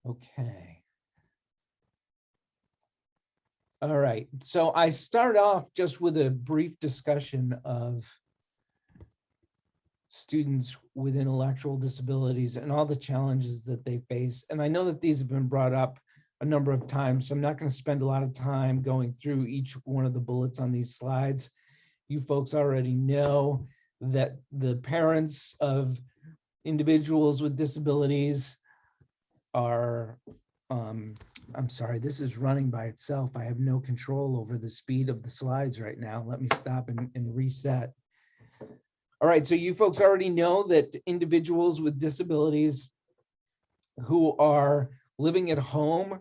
Okay. All right. So I start off just with a brief discussion of students with intellectual disabilities and all the challenges that they face. And I know that these have been brought up a number of times, so I'm not going to spend a lot of time going through each one of the bullets on these slides. You folks already know that the parents of individuals with disabilities are, I'm sorry, this is running by itself. I have no control over the speed of the slides right now. Let me stop and reset. All right, so you folks already know that individuals with disabilities who are living at home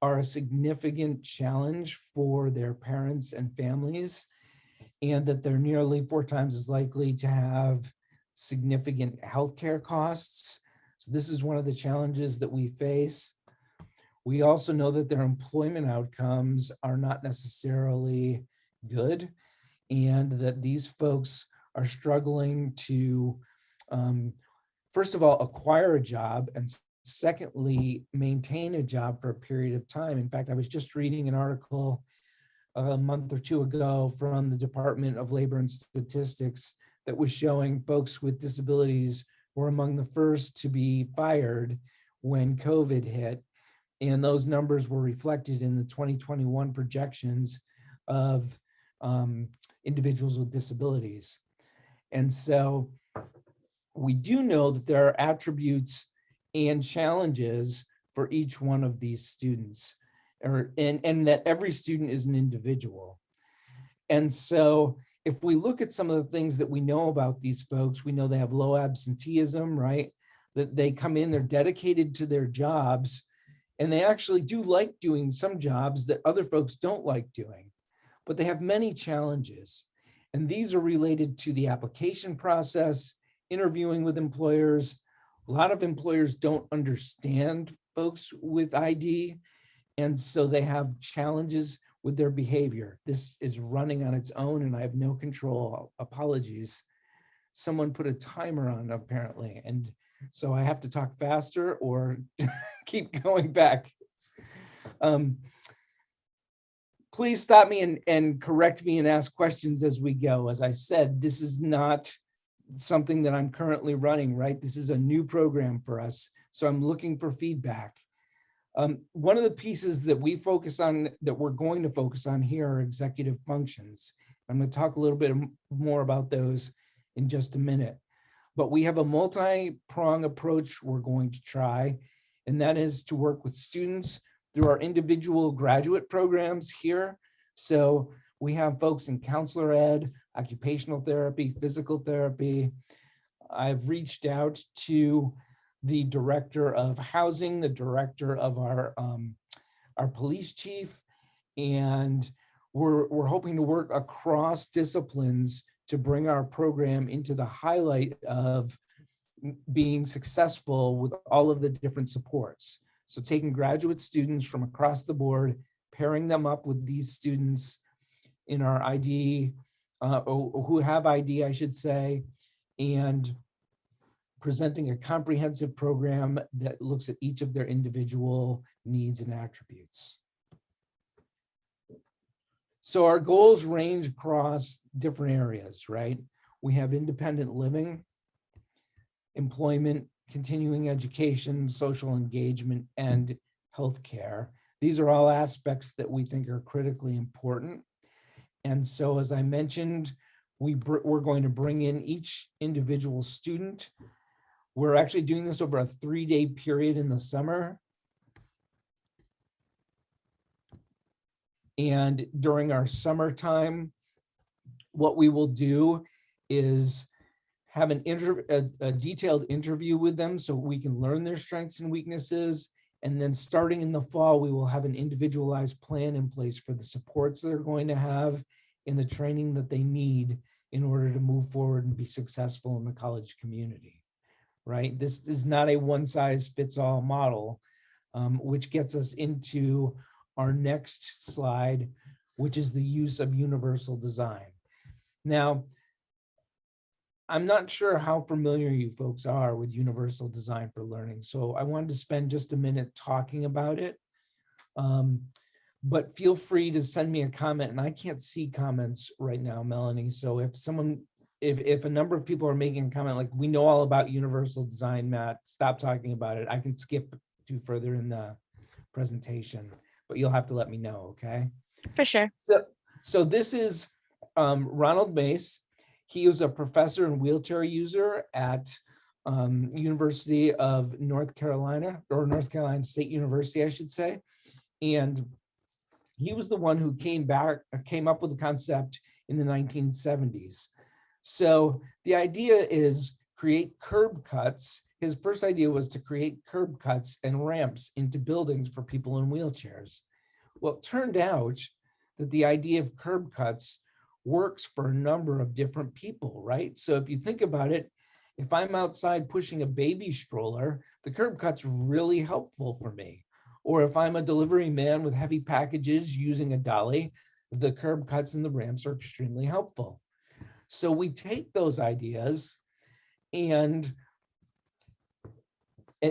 are a significant challenge for their parents and families, and that they're nearly 4 times as likely to have significant healthcare costs. So this is one of the challenges that we face. We also know that their employment outcomes are not necessarily good, and that these folks are struggling to, first of all, acquire a job, and secondly, maintain a job for a period of time. In fact, I was just reading an article a month or two ago from the Department of Labor and Statistics that was showing folks with disabilities were among the first to be fired when COVID hit. And those numbers were reflected in the 2021 projections of individuals with disabilities. And so we do know that there are attributes and challenges for each one of these students, and that every student is an individual. And so if we look at some of the things that we know about these folks, we know they have low absenteeism, right? That they come in, they're dedicated to their jobs, and they actually do like doing some jobs that other folks don't like doing, but they have many challenges. And these are related to the application process, interviewing with employers. A lot of employers don't understand folks with ID, and so they have challenges with their behavior. This is running on its own and I have no control. Apologies. Someone put a timer on apparently, and so I have to talk faster or keep going back. Please stop me and correct me and ask questions as we go. As I said, this is not something that I'm currently running, right? This is a new program for us, so I'm looking for feedback. One of the pieces that we focus on, that we're going to focus on here, are executive functions. I'm going to talk a little bit more about those in just a minute. But we have a multi-prong approach we're going to try, and that is to work with students through our individual graduate programs here. So we have folks in counselor ed, occupational therapy, physical therapy. I've reached out to the director of housing, the director of our police chief, and we're hoping to work across disciplines to bring our program into the highlight of being successful with all of the different supports. So taking graduate students from across the board, pairing them up with these students in our ID, who have ID, I should say, and presenting a comprehensive program that looks at each of their individual needs and attributes. So our goals range across different areas, right? We have independent living, employment, continuing education, social engagement, and healthcare. These are all aspects that we think are critically important. And so, as I mentioned, we're going to bring in each individual student. We're actually doing this over a 3-day period in the summer. And during our summertime, what we will do is have a detailed interview with them so we can learn their strengths and weaknesses. And then starting in the fall, we will have an individualized plan in place for the supports they're going to have and the training that they need in order to move forward and be successful in the college community, right? This is not a one-size-fits-all model, which gets us into our next slide, which is the use of universal design. Now, I'm not sure how familiar you folks are with universal design for learning, so I wanted to spend just a minute talking about it. But feel free to send me a comment, and I can't see comments right now, Melanie. So if a number of people are making a comment, like, we know all about universal design, Matt, stop talking about it. I can skip to further in the presentation, but you'll have to let me know, okay? For sure. So this is Ronald Mace. He was a professor and wheelchair user at University of North Carolina, or North Carolina State University, I should say. And he was the one who came up with the concept in the 1970s. So the idea is create curb cuts. His first idea was to create curb cuts and ramps into buildings for people in wheelchairs. Well, it turned out that the idea of curb cuts works for a number of different people, right? So if you think about it, if I'm outside pushing a baby stroller, the curb cut's really helpful for me. Or if I'm a delivery man with heavy packages using a dolly, the curb cuts and the ramps are extremely helpful. So we take those ideas, and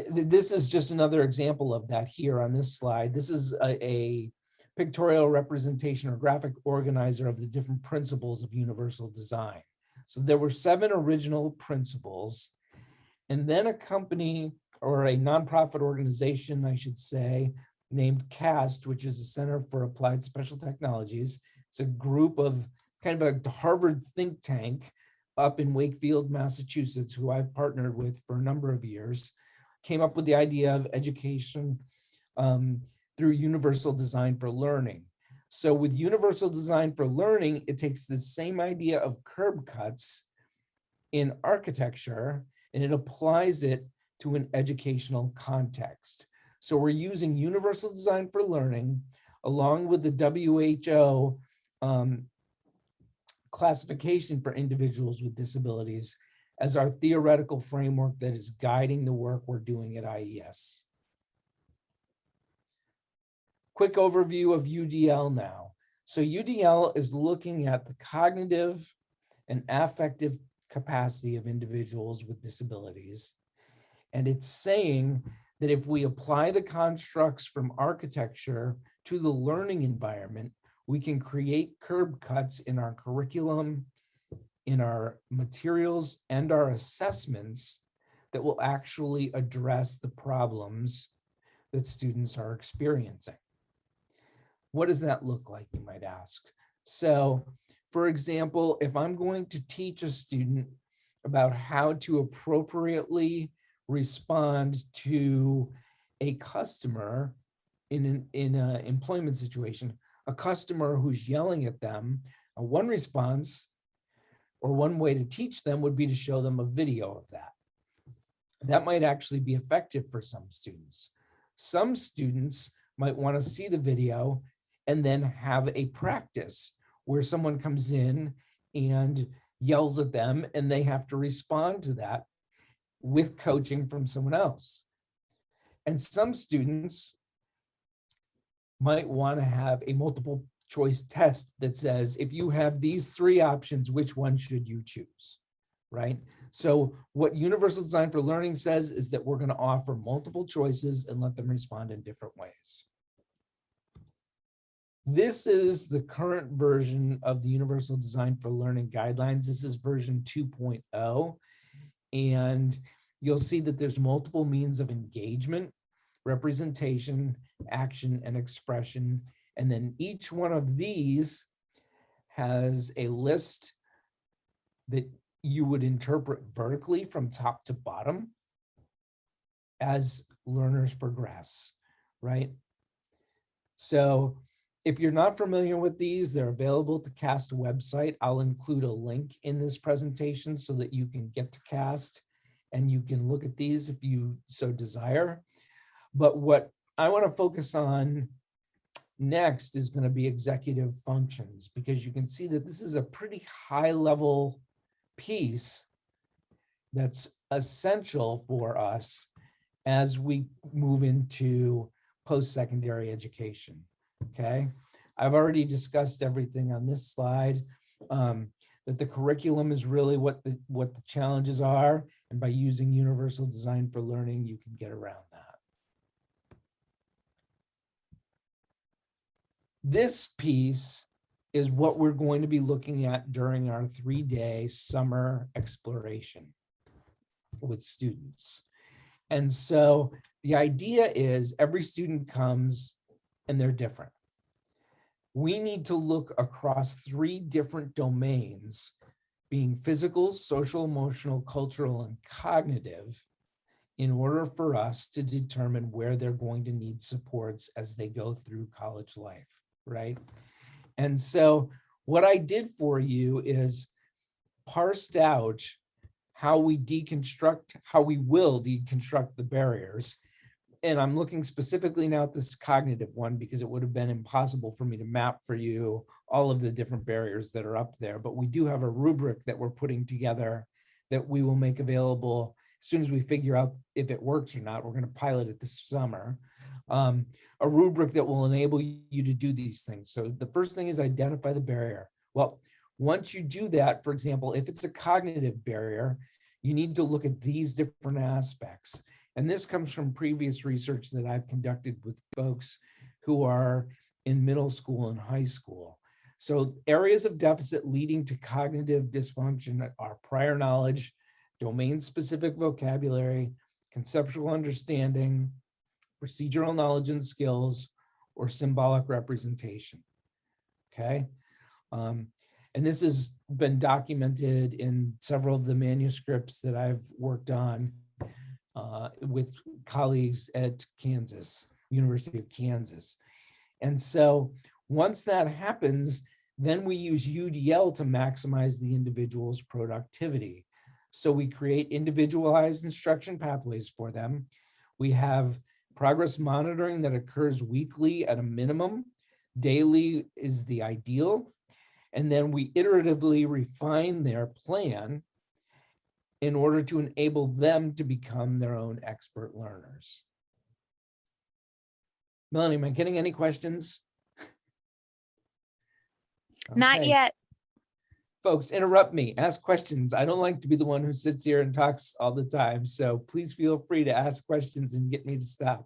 this is just another example of that here on this slide. This is a pictorial representation or graphic organizer of the different principles of universal design. So there were 7 original principles, and then a company, or a nonprofit organization, I should say, named CAST, which is the Center for Applied Special Technologies. It's a group of kind of a Harvard think tank up in Wakefield, Massachusetts, who I've partnered with for a number of years, came up with the idea of education through universal design for learning. So with universal design for learning, it takes the same idea of curb cuts in architecture, and it applies it to an educational context. So we're using universal design for learning along with the WHO classification for individuals with disabilities as our theoretical framework that is guiding the work we're doing at IES. Quick overview of UDL now. So UDL is looking at the cognitive and affective capacity of individuals with disabilities. And it's saying that if we apply the constructs from architecture to the learning environment, we can create curb cuts in our curriculum, in our materials, and our assessments that will actually address the problems that students are experiencing. What does that look like, you might ask? So, for example, if I'm going to teach a student about how to appropriately respond to a customer in an employment situation, a customer who's yelling at them, one response or one way to teach them would be to show them a video of that. That might actually be effective for some students. Some students might want to see the video and then have a practice where someone comes in and yells at them and they have to respond to that with coaching from someone else. And some students might want to have a multiple choice test that says, if you have these 3 options, which one should you choose, right? So what universal design for learning says is that we're going to offer multiple choices and let them respond in different ways. This is the current version of the Universal Design for Learning Guidelines. This is version 2.0. And you'll see that there's multiple means of engagement, representation, action, and expression. And then each one of these has a list that you would interpret vertically from top to bottom as learners progress, right? So if you're not familiar with these, they're available at the CAST website. I'll include a link in this presentation so that you can get to CAST and you can look at these if you so desire. But what I want to focus on next is going to be executive functions, because you can see that this is a pretty high level piece that's essential for us as we move into post-secondary education. Okay, I've already discussed everything on this slide. that the curriculum is really what the challenges are, and by using universal design for learning, you can get around that. This piece is what we're going to be looking at during our 3-day summer exploration with students. And so the idea is every student comes and they're different. We need to look across 3 different domains, being physical, social, emotional, cultural, and cognitive, in order for us to determine where they're going to need supports as they go through college life, right? And so what I did for you is parsed out how we will deconstruct the barriers. And I'm looking specifically now at this cognitive one because it would have been impossible for me to map for you all of the different barriers that are up there. But we do have a rubric that we're putting together that we will make available as soon as we figure out if it works or not. We're going to pilot it this summer. A rubric that will enable you to do these things. So the first thing is identify the barrier. Well, once you do that, for example, if it's a cognitive barrier, you need to look at these different aspects. And this comes from previous research that I've conducted with folks who are in middle school and high school. So areas of deficit leading to cognitive dysfunction are prior knowledge, domain-specific vocabulary, conceptual understanding, procedural knowledge and skills, or symbolic representation, okay? And this has been documented in several of the manuscripts that I've worked on with colleagues at University of Kansas. And so once that happens, then we use UDL to maximize the individual's productivity. So we create individualized instruction pathways for them. We have progress monitoring that occurs weekly at a minimum. Daily is the ideal. And then we iteratively refine their plan in order to enable them to become their own expert learners. Melanie, am I getting any questions? Not Okay. yet. Folks, interrupt me, ask questions. I don't like to be the one who sits here and talks all the time. So please feel free to ask questions and get me to stop.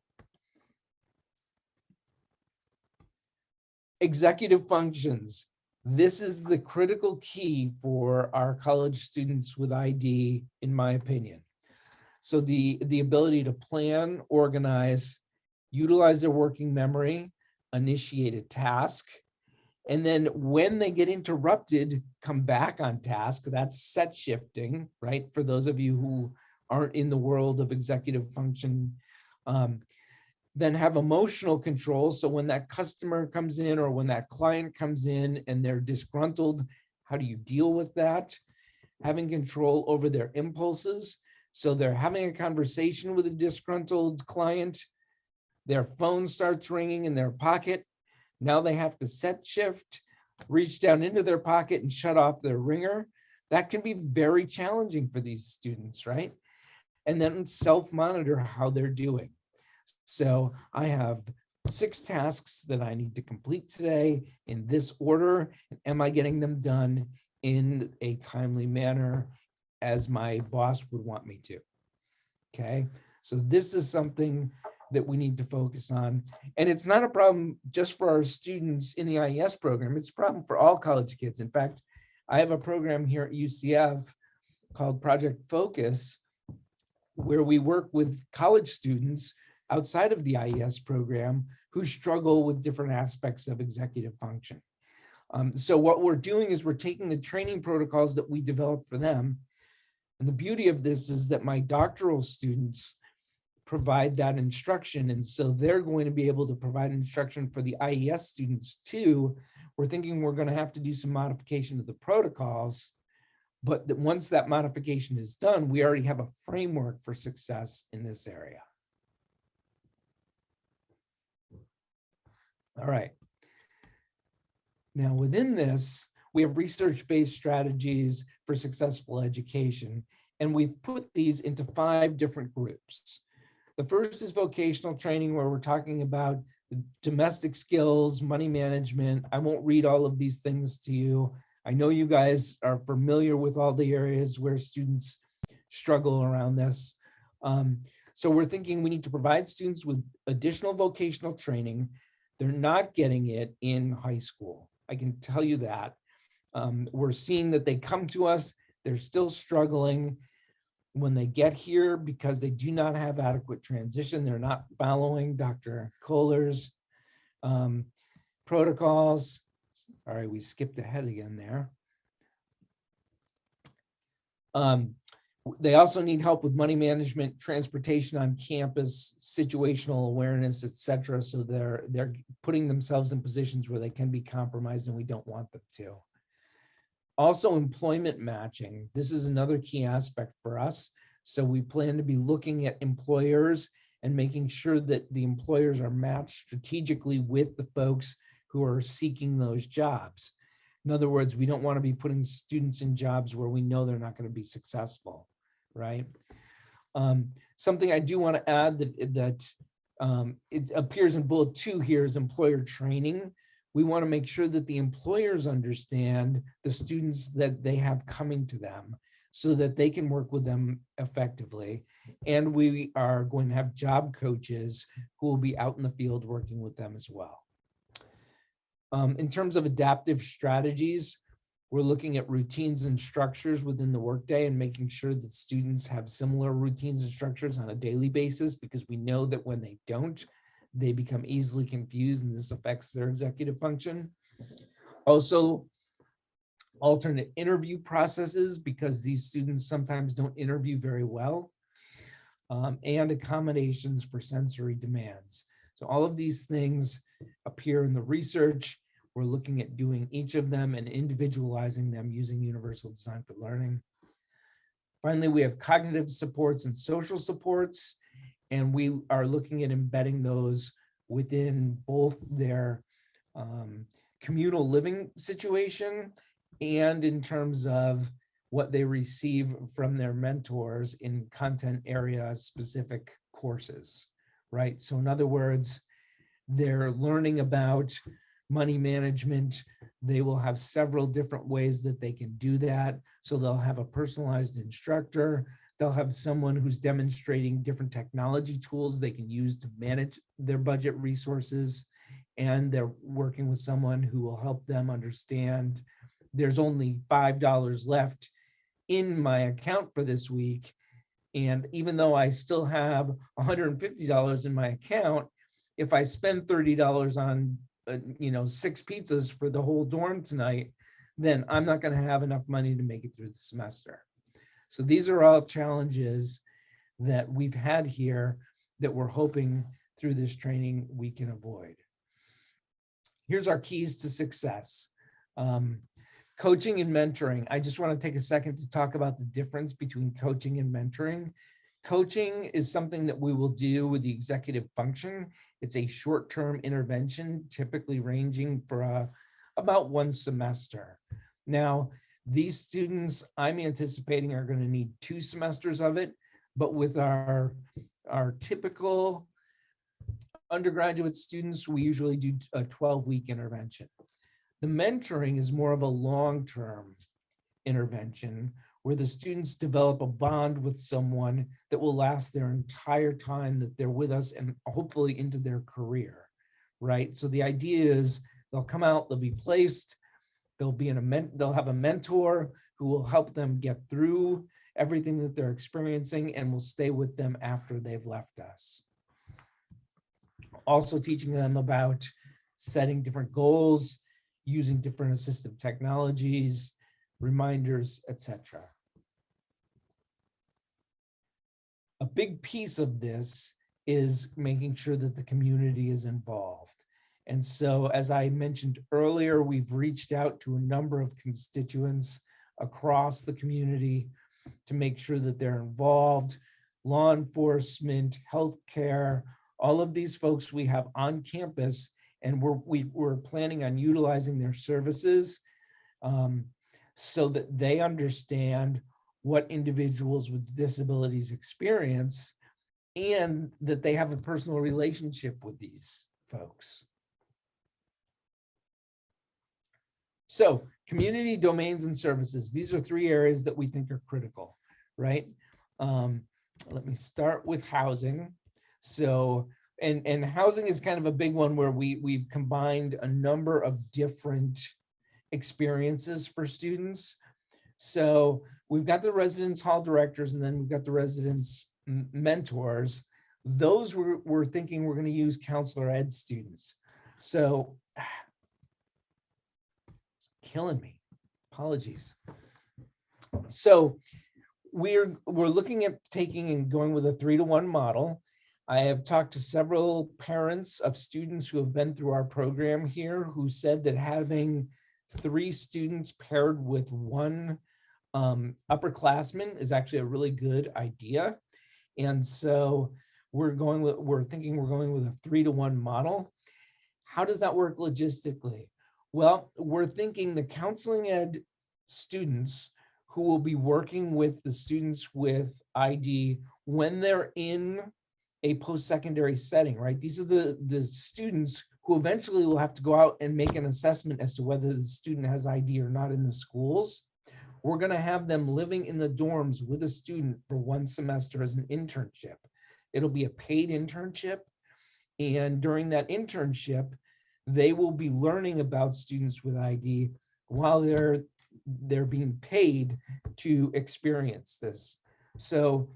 Executive functions. This is the critical key for our college students with ID, in my opinion. So the ability to plan, organize, utilize their working memory, initiate a task, and then when they get interrupted, come back on task. That's set shifting, right? For those of you who aren't in the world of executive function, then have emotional control. So when that customer comes in or when that client comes in and they're disgruntled, how do you deal with that? Having control over their impulses. So they're having a conversation with a disgruntled client, their phone starts ringing in their pocket. Now they have to set shift, reach down into their pocket and shut off their ringer. That can be very challenging for these students, right? And then self-monitor how they're doing. So I have 6 tasks that I need to complete today in this order. Am I getting them done in a timely manner as my boss would want me to? Okay, so this is something that we need to focus on. And it's not a problem just for our students in the IES program, it's a problem for all college kids. In fact, I have a program here at UCF called Project Focus, where we work with college students outside of the IES program who struggle with different aspects of executive function. So what we're doing is we're taking the training protocols that we developed for them. And the beauty of this is that my doctoral students provide that instruction. And so they're going to be able to provide instruction for the IES students too. We're thinking we're going to have to do some modification to the protocols, but that once that modification is done, we already have a framework for success in this area. All right. Now within this, we have research-based strategies for successful education, and we've put these into 5 different groups. The first is vocational training, where we're talking about the domestic skills, money management. I won't read all of these things to you. I know you guys are familiar with all the areas where students struggle around this. So we're thinking we need to provide students with additional vocational training. They're not getting it in high school. I can tell you that. We're seeing that they come to us, they're still struggling when they get here because they do not have adequate transition. They're not following Dr. Kohler's protocols. Sorry, we skipped ahead again there. They also need help with money management, transportation on campus, situational awareness, etc. So they're putting themselves in positions where they can be compromised, and we don't want them to. Also, employment matching. This is another key aspect for us. So we plan to be looking at employers and making sure that the employers are matched strategically with the folks who are seeking those jobs. In other words, we don't want to be putting students in jobs where we know they're not going to be successful, right? Something I do want to add that it appears in bullet 2 here is employer training. We want to make sure that the employers understand the students that they have coming to them so that they can work with them effectively. And we are going to have job coaches who will be out in the field working with them as well. In terms of adaptive strategies, we're looking at routines and structures within the workday and making sure that students have similar routines and structures on a daily basis, because we know that when they don't, they become easily confused and this affects their executive function. Also, alternate interview processes, because these students sometimes don't interview very well, and accommodations for sensory demands. So all of these things appear in the research. We're looking at doing each of them and individualizing them using universal design for learning. Finally, we have cognitive supports and social supports, and we are looking at embedding those within both their communal living situation and in terms of what they receive from their mentors in content area specific courses, right? So in other words, they're learning about money management. They will have several different ways that they can do that. So they'll have a personalized instructor. They'll have someone who's demonstrating different technology tools they can use to manage their budget resources. And they're working with someone who will help them understand there's only $5 left in my account for this week. And even though I still have $150 in my account, if I spend $30 on 6 pizzas for the whole dorm tonight, then I'm not going to have enough money to make it through the semester. So these are all challenges that we've had here that we're hoping through this training we can avoid. Here's our keys to success. Coaching and mentoring. I just want to take a second to talk about the difference between coaching and mentoring. Coaching is something that we will do with the executive function. It's a short-term intervention, typically ranging for about 1 semester. Now, these students I'm anticipating are going to need 2 semesters of it, but with our typical undergraduate students, we usually do a 12-week intervention. The mentoring is more of a long-term intervention where the students develop a bond with someone that will last their entire time that they're with us and hopefully into their career, right? So the idea is they'll come out, they'll be placed, they'll have a mentor who will help them get through everything that they're experiencing and will stay with them after they've left us. Also teaching them about setting different goals, using different assistive technologies, reminders, etc. A big piece of this is making sure that the community is involved. And so, as I mentioned earlier, we've reached out to a number of constituents across the community to make sure that they're involved. Law enforcement, healthcare, all of these folks we have on campus, and we're planning on utilizing their services so that they understand what individuals with disabilities experience and that they have a personal relationship with these folks. So community domains and services, these are three areas that we think are critical, right? Let me start with housing. So, and housing is kind of a big one where we've combined a number of different experiences for students. So we've got the residence hall directors, and then we've got the residence mentors. Those we're thinking we're going to use counselor ed students. So it's killing me. Apologies. So we're looking at taking and going with a 3-to-1 model. I have talked to several parents of students who have been through our program here who said that having 3 students paired with 1 upperclassman is actually a really good idea. And so we're thinking we're going with a 3-to-1 model. How does that work logistically? Well, we're thinking the counseling ed students who will be working with the students with ID when they're in a post-secondary setting, right? These are the students who eventually will have to go out and make an assessment as to whether the student has ID or not in the schools. We're going to have them living in the dorms with a student for 1 semester as an internship. It'll be a paid internship. And during that internship, they will be learning about students with ID while they're being paid to experience this. So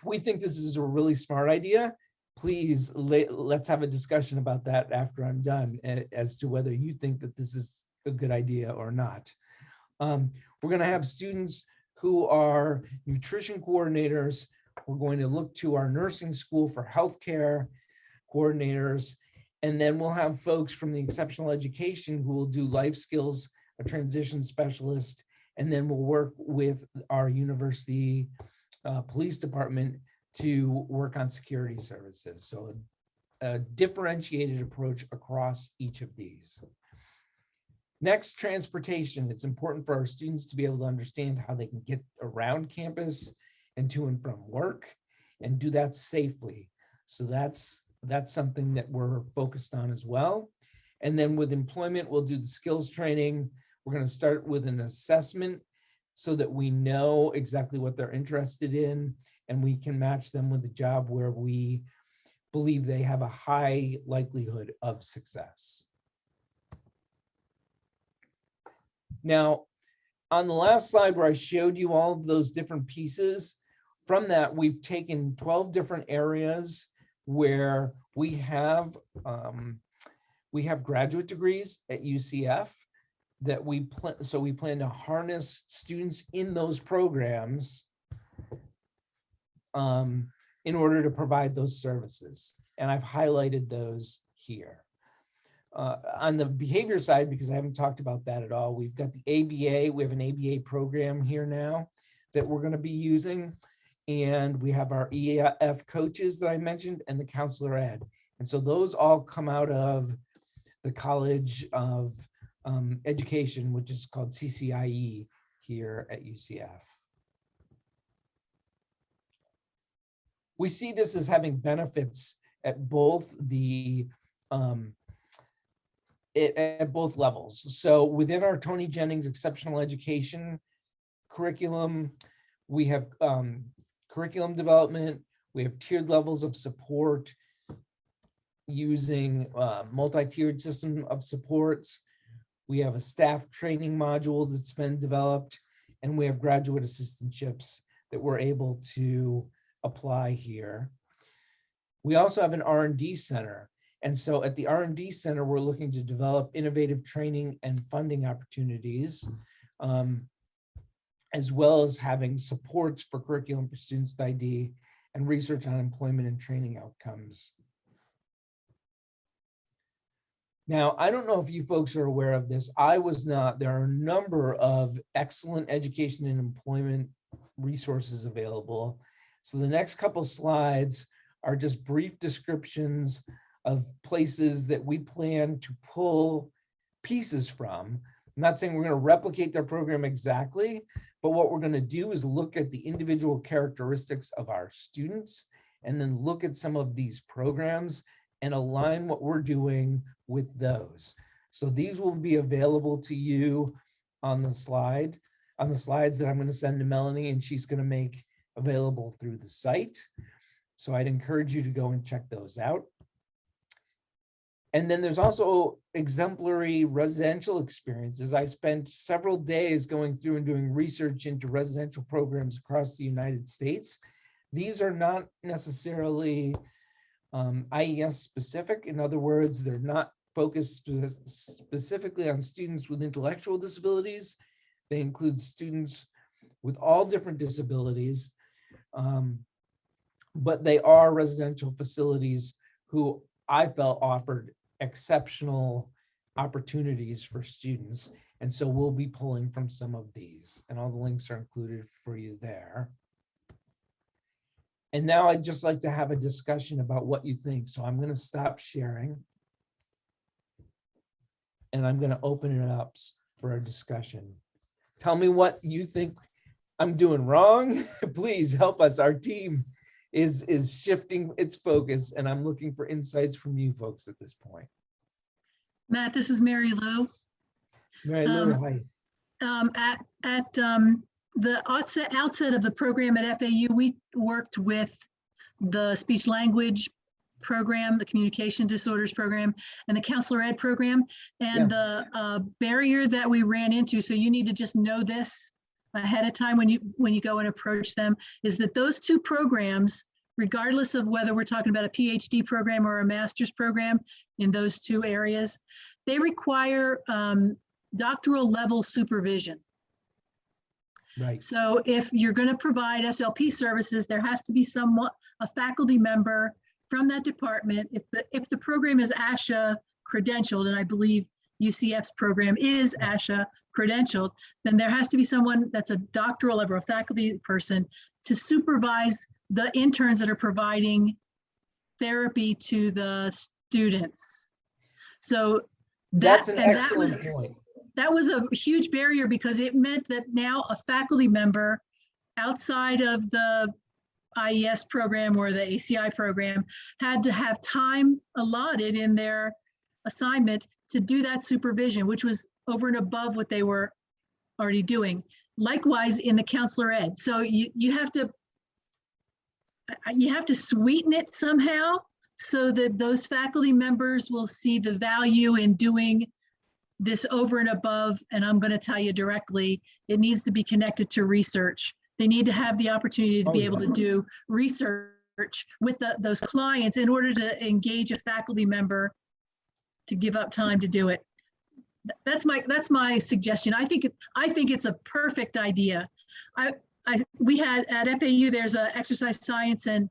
we think this is a really smart idea. Please let's have a discussion about that after I'm done as to whether you think that this is a good idea or not. We're going to have students who are nutrition coordinators. We're going to look to our nursing school for healthcare coordinators. And then we'll have folks from the exceptional education who will do life skills, a transition specialist, and then we'll work with our university police department to work on security services. So a differentiated approach across each of these. Next, transportation. It's important for our students to be able to understand how they can get around campus and to and from work and do that safely. So that's something that we're focused on as well. And then with employment, we'll do the skills training. We're going to start with an assessment so that we know exactly what they're interested in and we can match them with a job where we believe they have a high likelihood of success. Now, on the last slide where I showed you all of those different pieces, from that we've taken 12 different areas where we have graduate degrees at UCF that we plan to harness students in those programs in order to provide those services. And I've highlighted those here. On the behavior side, because I haven't talked about that at all, we've got the ABA. We have an ABA program here now that we're going to be using. And we have our EAF coaches that I mentioned and the counselor ed. And so those all come out of the College of Education, which is called CCIE here at UCF. We see this as having benefits at both the at both levels. So within our Tony Jennings exceptional education curriculum, we have curriculum development, we have tiered levels of support using multi-tiered system of supports. We have a staff training module that's been developed, and we have graduate assistantships that we're able to apply here. We also have an R&D center. And so at the R&D center, we're looking to develop innovative training and funding opportunities, as well as having supports for curriculum for students with ID and research on employment and training outcomes. Now, I don't know if you folks are aware of this. I was not. There are a number of excellent education and employment resources available. So the next couple slides are just brief descriptions of places that we plan to pull pieces from. I'm not saying we're going to replicate their program exactly, but what we're going to do is look at the individual characteristics of our students and then look at some of these programs and align what we're doing with those. So these will be available to you on the slides that I'm going to send to Melanie, and she's going to make available through the site. So I'd encourage you to go and check those out. And then there's also exemplary residential experiences. I spent several days going through and doing research into residential programs across the United States. These are not necessarily IES specific. In other words, they're not focused specifically on students with intellectual disabilities. They include students with all different disabilities, but they are residential facilities who I felt offered exceptional opportunities for students. And so we'll be pulling from some of these, and all the links are included for you there. And now I'd just like to have a discussion about what you think. So I'm going to stop sharing, and I'm going to open it up for a discussion. Tell me what you think I'm doing wrong. Please help us. Our team is shifting its focus, and I'm looking for insights from you folks at this point. Matt, this is Mary Lou. Mary Lou, hi. At the outset of the program at FAU, we worked with the speech language program, the communication disorders program, and the counselor ed program. And the barrier that we ran into, so you need to just know this ahead of time when you go and approach them, is that those two programs, regardless of whether we're talking about a PhD program or a master's program in those two areas, they require doctoral level supervision. Right. So if you're going to provide SLP services, there has to be a faculty member from that department. If the program is ASHA credentialed, and I believe UCF's program is ASHA credentialed, then there has to be someone that's a doctoral level, a faculty person, to supervise the interns that are providing therapy to the students. So that's an excellent point. That was a huge barrier, because it meant that now a faculty member outside of the IES program or the ACI program had to have time allotted in their assignment to do that supervision, which was over and above what they were already doing. Likewise in the counselor ed. So you have to sweeten it somehow so that those faculty members will see the value in doing this over and above. And I'm going to tell you directly, it needs to be connected to research. They need to have the opportunity to be able to do research with those clients in order to engage a faculty member to give up time to do it. That's my suggestion. I think it's a perfect idea. We had at FAU, there's an exercise science and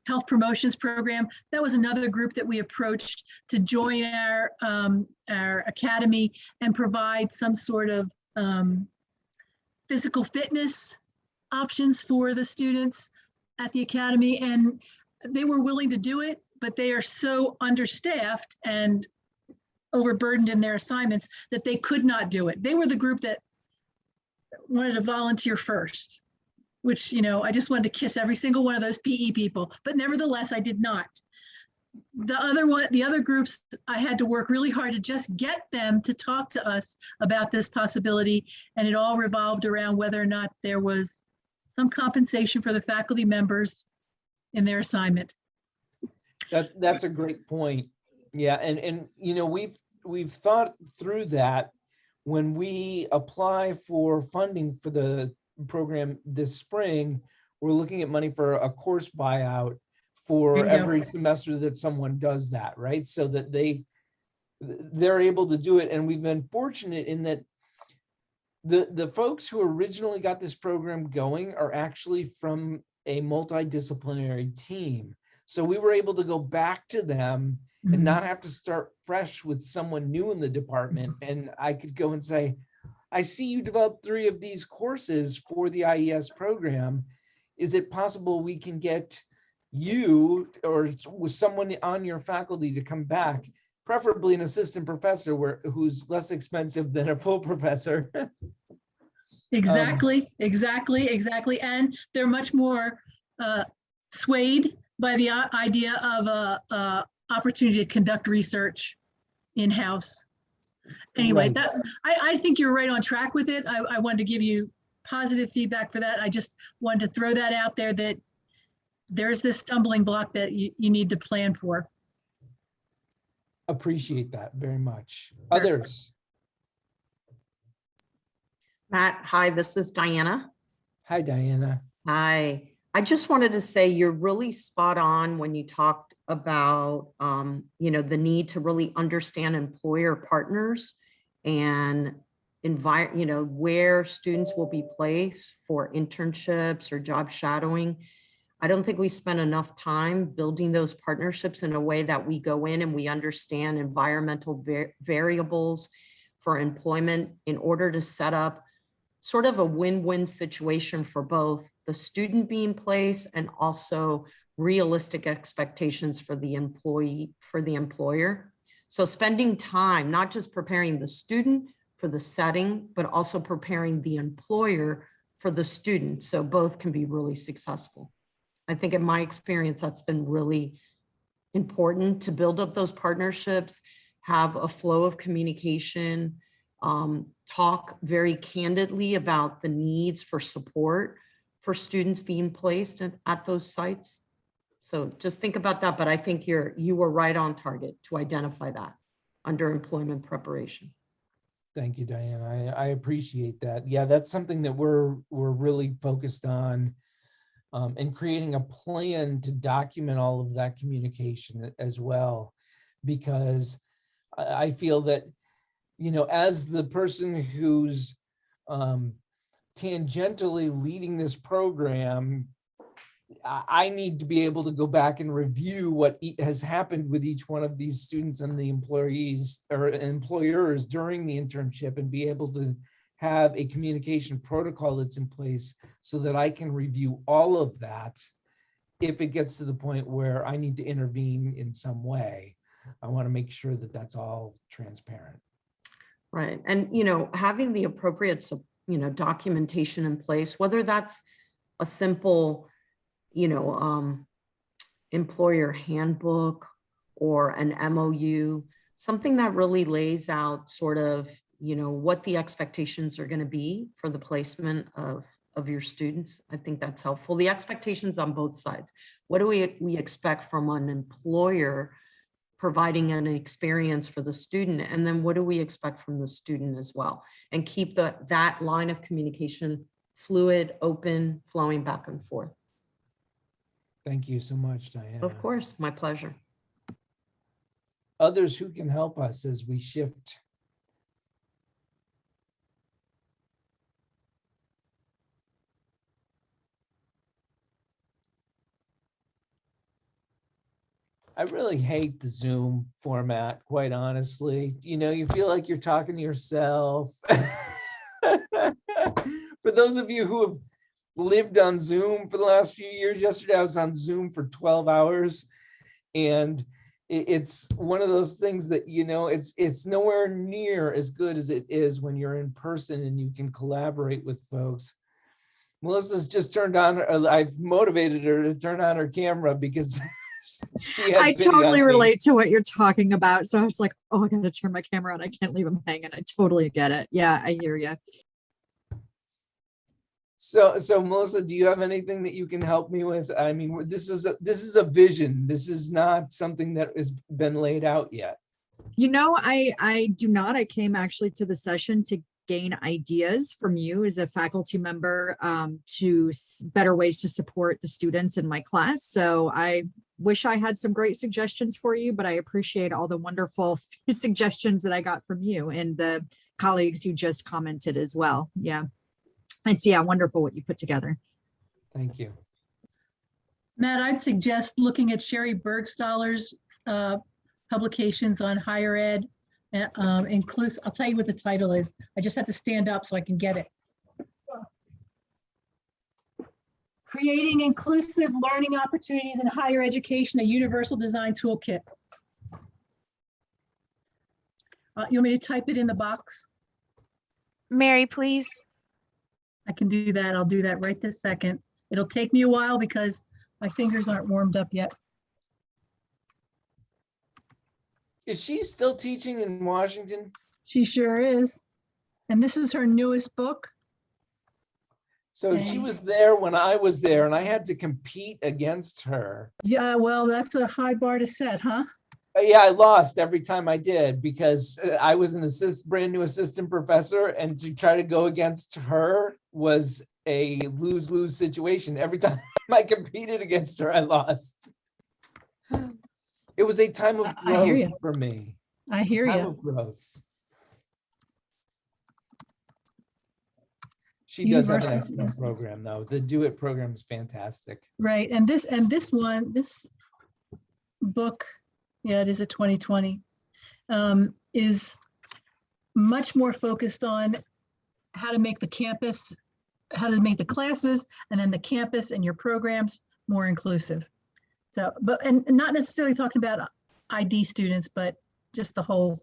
health promotions program. That was another group that we approached to join our academy and provide some sort of physical fitness options for the students at the academy. And they were willing to do it, but they are so understaffed and overburdened in their assignments that they could not do it. They were the group that wanted to volunteer first, which, I just wanted to kiss every single one of those PE people, but nevertheless, I did not. The other groups, I had to work really hard to just get them to talk to us about this possibility. And it all revolved around whether or not there was some compensation for the faculty members in their assignment. That's a great point. Yeah, and we've thought through that when we apply for funding for the program this spring. We're looking at money for a course buyout for every semester that someone does that, right? So that they're able to do it. And we've been fortunate in that the folks who originally got this program going are actually from a multidisciplinary team. So we were able to go back to them and not have to start fresh with someone new in the department. And I could go and say, I see you developed 3 of these courses for the IES program. Is it possible we can get you or with someone on your faculty to come back, preferably an assistant professor who's less expensive than a full professor? Exactly. And they're much more swayed by the idea of a opportunity to conduct research in-house. Anyway, Right. that I think you're right on track with it. I wanted to give you positive feedback for that. I just wanted to throw that out there, that there's this stumbling block that you need to plan for. Appreciate that very much. Others? Matt, hi, this is Diana. Hi, Diana. Hi. I just wanted to say you're really spot on when you talked about, the need to really understand employer partners and where students will be placed for internships or job shadowing. I don't think we spend enough time building those partnerships in a way that we go in and we understand environmental variables for employment in order to set up sort of a win-win situation for both the student being placed and also realistic expectations for the employee, for the employer. So spending time, not just preparing the student for the setting, but also preparing the employer for the student, so both can be really successful. I think in my experience, that's been really important to build up those partnerships, have a flow of communication, talk very candidly about the needs for support for students being placed at those sites. So just think about that, but I think you were right on target to identify that under employment preparation. Thank you, Diana. I appreciate that. Yeah, that's something that we're really focused on, and creating a plan to document all of that communication as well, because I feel that, as the person who's tangentially leading this program, I need to be able to go back and review what has happened with each one of these students and the employees or employers during the internship, and be able to have a communication protocol that's in place so that I can review all of that if it gets to the point where I need to intervene in some way. I want to make sure that that's all transparent. Right. And, having the appropriate, documentation in place, whether that's a simple, employer handbook or an MOU, something that really lays out sort of, what the expectations are going to be for the placement of your students. I think that's helpful. The expectations on both sides. What do we expect from an employer providing an experience for the student? And then what do we expect from the student as well? And keep that line of communication fluid, open, flowing back and forth. Thank you so much, Diana. Of course, my pleasure. Others who can help us as we shift. I really hate the Zoom format, quite honestly. You feel like you're talking to yourself. For those of you who have lived on Zoom for the last few years, yesterday I was on Zoom for 12 hours. And it's one of those things that, it's nowhere near as good as it is when you're in person and you can collaborate with folks. Melissa's just turned on, I've motivated her to turn on her camera because I totally relate to what you're talking about. So I was like, oh, I got to turn my camera on. I can't leave them hanging. I totally get it. Yeah, I hear you. So Melissa, do you have anything that you can help me with? I mean, this is a vision. This is not something that has been laid out yet. I do not. I came actually to the session to gain ideas from you as a faculty member to better ways to support the students in my class. So I wish I had some great suggestions for you, but I appreciate all the wonderful suggestions that I got from you and the colleagues who just commented as well. Yeah. It's wonderful what you put together. Thank you. Matt, I'd suggest looking at Sherry Bergstaller's publications on higher ed. I'll tell you what the title is. I just have to stand up so I can get it. Creating Inclusive Learning Opportunities in Higher Education, a Universal Design Toolkit. You want me to type it in the box? Mary, please. I can do that. I'll do that right this second. It'll take me a while because my fingers aren't warmed up yet. Is she still teaching in Washington? She sure is. And this is her newest book. So she was there when I was there, and I had to compete against her. Yeah, well, that's a high bar to set, huh? Yeah, I lost every time I did because I was an brand new assistant professor, and to try to go against her was a lose-lose situation. Every time I competed against her, I lost. It was a time of I hear growth you. for me. I hear Time you. of growth. She does have an University. excellent program, though. The Do It program is fantastic. Right, and this book, yeah, it is a 2020, is much more focused on how to make the campus, how to make the classes and then the campus and your programs more inclusive. So, and not necessarily talking about ID students, but just the whole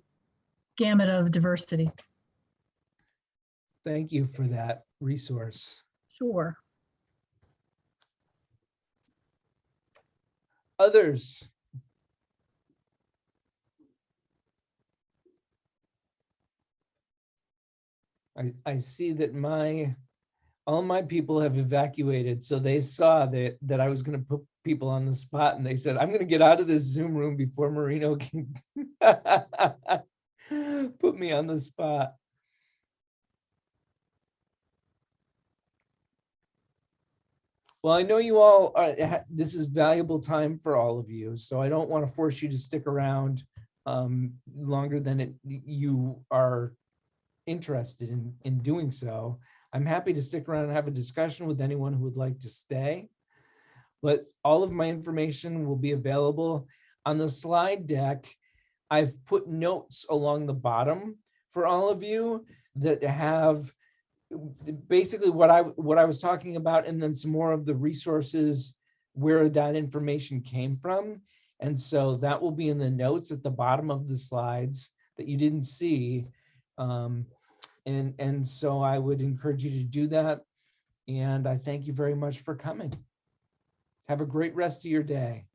gamut of diversity. Thank you for that resource. Sure. Others? I see that all my people have evacuated, so they saw that I was going to put people on the spot, and they said, I'm going to get out of this Zoom room before Marino can put me on the spot. Well, I know you all, this is valuable time for all of you, so I don't want to force you to stick around longer than you are interested in doing so. I'm happy to stick around and have a discussion with anyone who would like to stay. But all of my information will be available on the slide deck. I've put notes along the bottom for all of you that have basically what I was talking about, and then some more of the resources where that information came from. And so that will be in the notes at the bottom of the slides that you didn't see. And so I would encourage you to do that. And I thank you very much for coming. Have a great rest of your day.